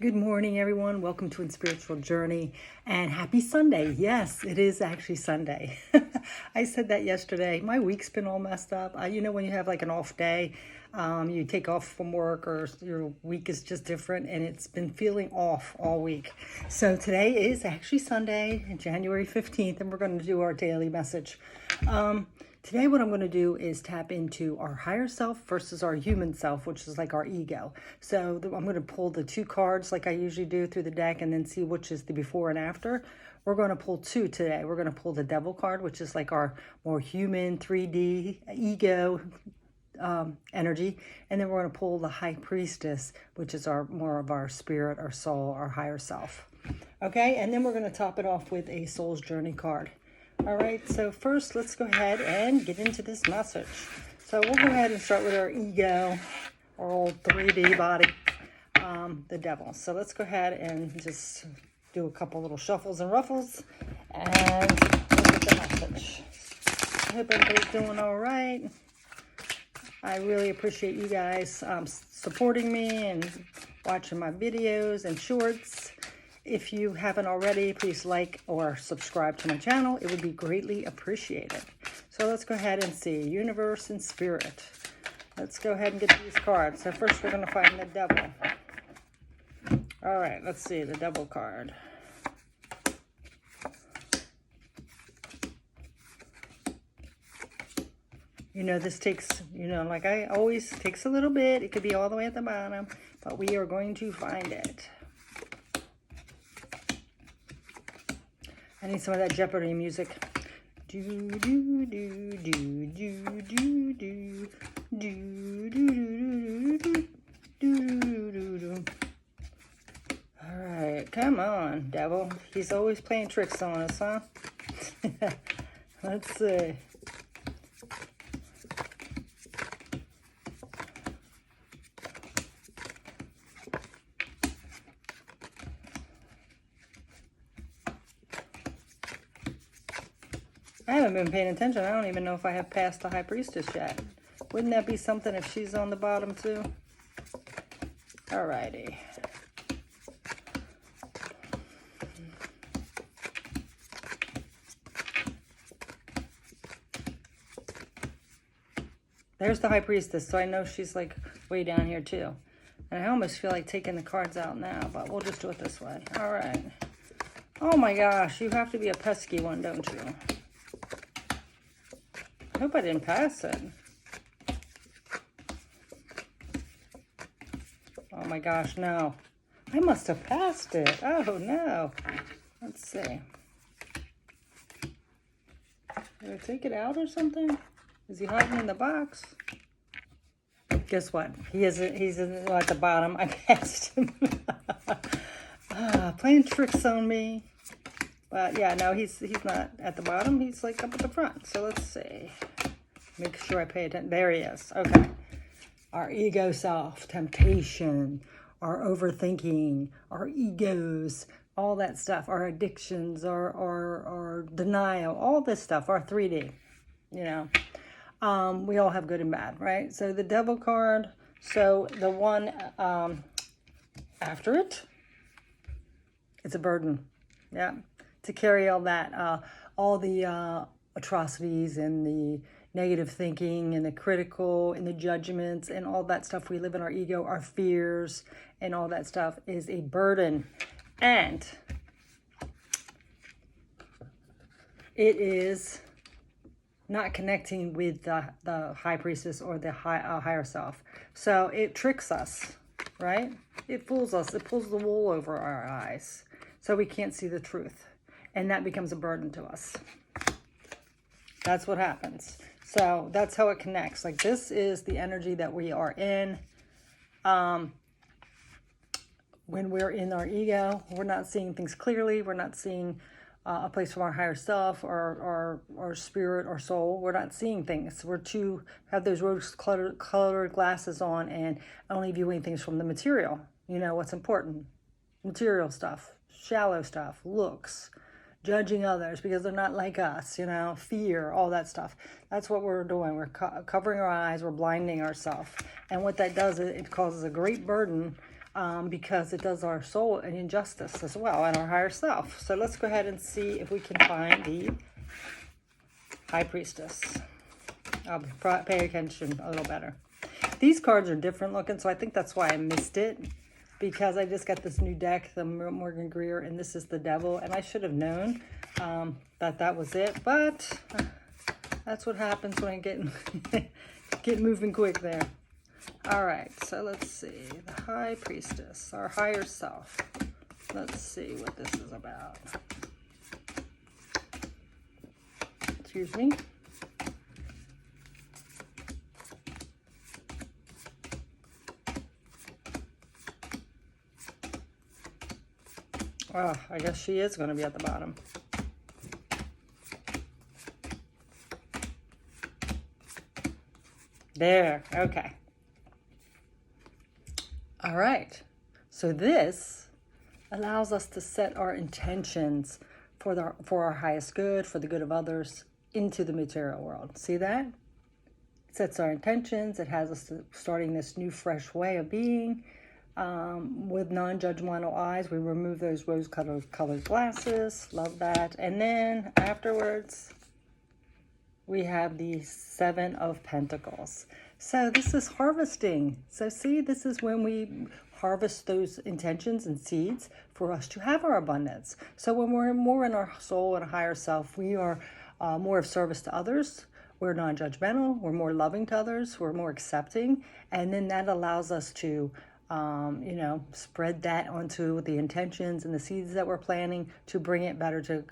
Good morning, everyone. Welcome to In Spiritual Journey and happy Sunday. Yes, it is actually Sunday. I said that yesterday. My week's been all messed up. When you have like an off day, you take off from work or your week is just different and it's been feeling off all week. So today is actually Sunday, January 15th, and we're going to do our daily message. Today what I'm going to do is tap into our higher self versus our human self, which is like our ego. So I'm going to pull the two cards like I usually do through the deck and then see which is the before and after. We're going to pull two today. We're going to pull the Devil card, which is like our more human 3D ego energy. And then we're going to pull the High Priestess, which is more of our spirit, our soul, our higher self. Okay, and then we're going to top it off with a Soul's Journey card. All right, so first let's go ahead and get into this message. So we'll go ahead and start with our ego, our old 3D body, the Devil. So let's go ahead and just do a couple little shuffles and ruffles and look at the message. I hope everybody's doing all right. I really appreciate you guys supporting me and watching my videos and shorts. If you haven't already, please like or subscribe to my channel. It would be greatly appreciated. So let's go ahead and see Universe and Spirit. Let's go ahead and get these cards. So first we're going to find the Devil. All right, let's see the Devil card. This takes, like I always, takes a little bit. It could be all the way at the bottom, but we are going to find it. I need some of that Jeopardy music. Do do do do do do do do do do do do. All right, come on, Devil. He's always playing tricks on us, huh? Let's see. I haven't been paying attention. I don't even know if I have passed the High Priestess yet. Wouldn't that be something if she's on the bottom too? Alrighty. There's the High Priestess, so I know she's like way down here too. And I almost feel like taking the cards out now, but we'll just do it this way. Alright. Oh my gosh, you have to be a pesky one, don't you? I hope I didn't pass it. Oh my gosh, no. I must have passed it. Oh no. Let's see. Did I take it out or something? Is he hiding in the box? Guess what? He's at the bottom. I passed him. Playing tricks on me. But yeah, no, he's not at the bottom. He's like up at the front. So let's see. Make sure I pay attention. There he is. Okay. Our ego self, temptation, our overthinking, our egos, all that stuff, our addictions, our denial, all this stuff, our 3D, we all have good and bad, right? So the Devil card, so the one after it, it's a burden, yeah, to carry all that, all the atrocities and the negative thinking and the critical and the judgments and all that stuff we live in our ego, our fears and all that stuff is a burden. And it is not connecting with the High Priestess or the higher self. So it tricks us, right? It fools us. It pulls the wool over our eyes so we can't see the truth. And that becomes a burden to us. That's what happens. So that's how it connects. Like this is the energy that we are in. When we're in our ego, we're not seeing things clearly. We're not seeing a place from our higher self or spirit or soul. We're not seeing things. We're to have those rose-colored glasses on and only viewing things from the material. What's important. Material stuff, shallow stuff, looks, judging others because they're not like us, fear, all that stuff. That's what we're doing. We're covering our eyes. We're blinding ourselves. And what that does is it causes a great burden because it does our soul an injustice as well, and our higher self. So let's go ahead and see if we can find the High Priestess. I'll pay attention a little better. These cards are different looking, so I think that's why I missed it, because I just got this new deck, the Morgan Greer, and this is the Devil, and I should have known that that was it, but that's what happens when I get moving quick there. All right, so let's see. The High Priestess, our higher self. Let's see what this is about. Excuse me. Oh, I guess she is going to be at the bottom. There, okay. All right, so this allows us to set our intentions for our highest good, for the good of others, into the material world. See that? It sets our intentions. It has us starting this new, fresh way of being. With non-judgmental eyes, we remove those rose-colored glasses. Love that. And then afterwards, we have the Seven of Pentacles. So this is harvesting. So see, this is when we harvest those intentions and seeds for us to have our abundance. So when we're more in our soul and higher self, we are more of service to others. We're non-judgmental. We're more loving to others. We're more accepting. And then that allows us to spread that onto the intentions and the seeds that we're planting to bring it better to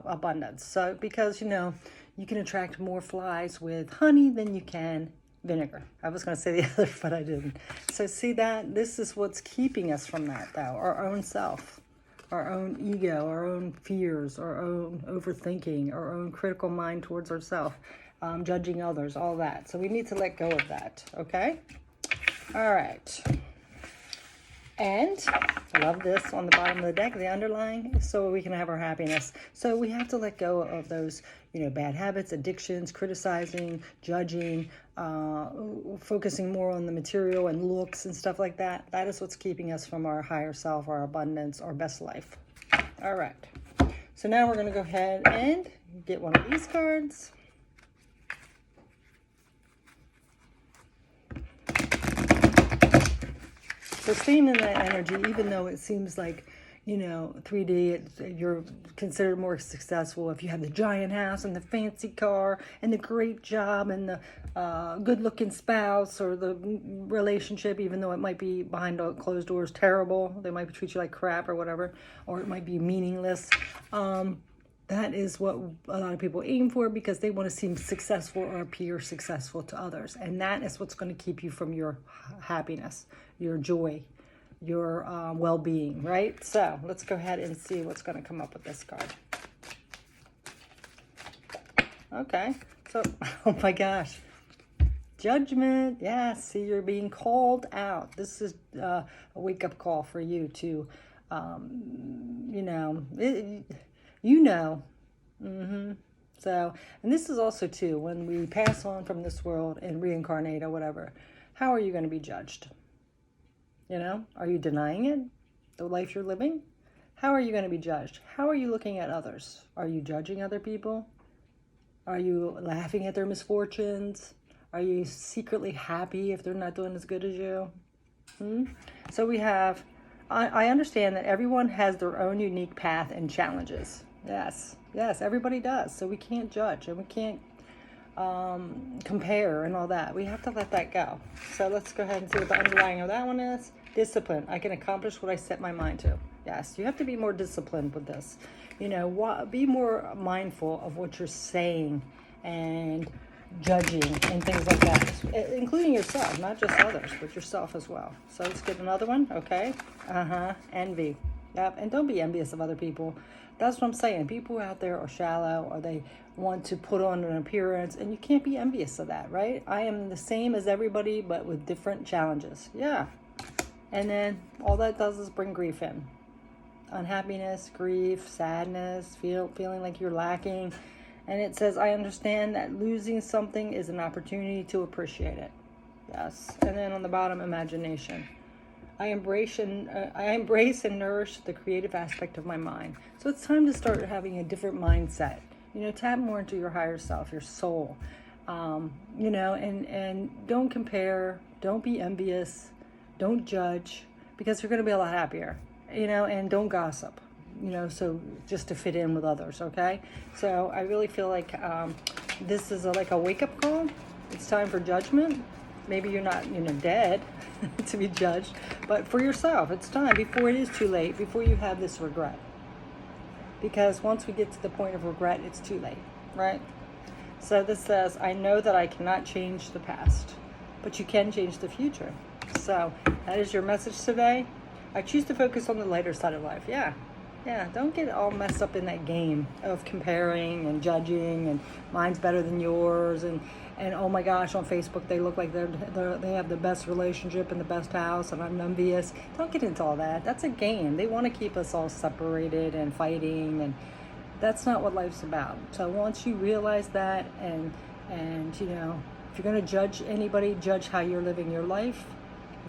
abundance. So because, you can attract more flies with honey than you can vinegar. I was going to say the other, but I didn't. So see that? This is what's keeping us from that, though. Our own self, our own ego, our own fears, our own overthinking, our own critical mind towards ourselves, judging others, all that. So we need to let go of that, okay? All right. And I love this on the bottom of the deck, the underlying, so we can have our happiness. So we have to let go of those, bad habits, addictions, criticizing, judging, focusing more on the material and looks and stuff like that. That is what's keeping us from our higher self, our abundance, our best life. All right. So now we're going to go ahead and get one of these cards. So staying in that energy, even though it seems like, 3D, you're considered more successful if you have the giant house and the fancy car and the great job and the good-looking spouse, or the relationship, even though it might be behind closed doors terrible. They might treat you like crap or whatever, or it might be meaningless. That is what a lot of people aim for, because they want to seem successful or appear successful to others. And that is what's going to keep you from your happiness, your joy, your well-being, right? So let's go ahead and see what's going to come up with this card. Okay, so, oh my gosh. Judgment. Yeah, see, you're being called out. This is a wake-up call for you to, So, and this is also too, when we pass on from this world and reincarnate or whatever, how are you going to be judged? Are you denying it, the life you're living? How are you going to be judged? How are you looking at others? Are you judging other people? Are you laughing at their misfortunes? Are you secretly happy if they're not doing as good as you? So we have, I understand that everyone has their own unique path and challenges. Yes, everybody does. So we can't judge and we can't compare and all that. We have to let that go. So let's go ahead and see what the underlying of that one is. Discipline. I can accomplish what I set my mind to. Yes, you have to be more disciplined with this. Be more mindful of what you're saying and judging and things like that, including yourself, not just others, but yourself as well. So let's get another one. Okay. Envy. Yep. And don't be envious of other people. That's what I'm saying. People out there are shallow, or they want to put on an appearance, and you can't be envious of that, right? I am the same as everybody, but with different challenges. Yeah. And then all that does is bring grief in. Unhappiness, grief, sadness, feeling like you're lacking. And it says, I understand that losing something is an opportunity to appreciate it. Yes. And then on the bottom, imagination. I embrace and nourish the creative aspect of my mind. So it's time to start having a different mindset. Tap more into your higher self, your soul. And don't compare, don't be envious, don't judge, because you're going to be a lot happier. And don't gossip. So just to fit in with others, okay? So I really feel like this is like a wake-up call. It's time for judgment. Maybe you're not, dead to be judged, but for yourself, it's time before it is too late, before you have this regret. Because once we get to the point of regret, it's too late, right? So this says, I know that I cannot change the past, but you can change the future. So that is your message today. I choose to focus on the lighter side of life. Yeah, don't get all messed up in that game of comparing and judging and mine's better than yours and oh my gosh, on Facebook they look like they have the best relationship and the best house and I'm envious. Don't get into all that. That's a game. They want to keep us all separated and fighting, and that's not what life's about. So once you realize that and if you're going to judge anybody, judge how you're living your life.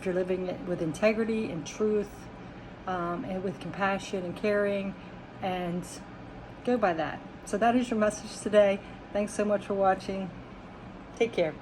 If you're living it with integrity and truth, and with compassion and caring, and go by that. So that is your message today. Thanks so much for watching. Take care.